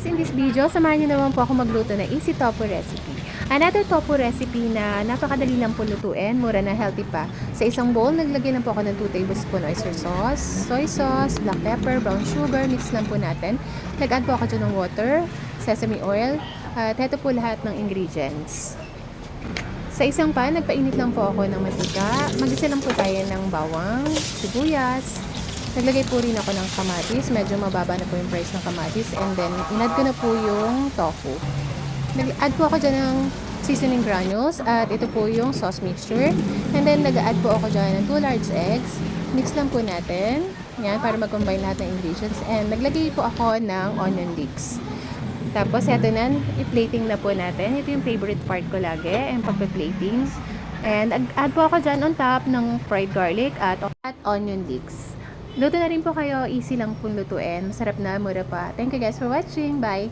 guys, in this video, samahan niyo naman po ako magluto na easy tofu recipe. Another tofu recipe na napakadali lang po lutuin, mura na healthy pa. Sa isang bowl, naglagay lang po ako ng 2 tablespoon oyster sauce, soy sauce, black pepper, brown sugar, mix lang po natin. Nag-add po ako dyan ng water, sesame oil, at ito po lahat ng ingredients. Sa isang pan, nagpainit lang po ako ng mantika. Mag-isa lang po tayo ng bawang, sibuyas. Naglagay po rin ako ng kamatis. Medyo mababa na po yung price ng kamatis. And then, inad ko na po yung tofu. Nag-add po ako dyan ng seasoning granules. At ito po yung sauce mixture. And then, nag-add po ako dyan ng 2 large eggs. Mix lang po natin. Yan, para mag-combine lahat ng ingredients. And naglagay po ako ng onion leeks. Tapos, eto na, i-plating na po natin. Ito yung favorite part ko lagi, yung pagpe-plating. And add po ako dyan on top ng fried garlic at onion leeks. Luto na rin po kayo, easy lang pong lutuin. Masarap na, mura pa. Thank you guys for watching. Bye!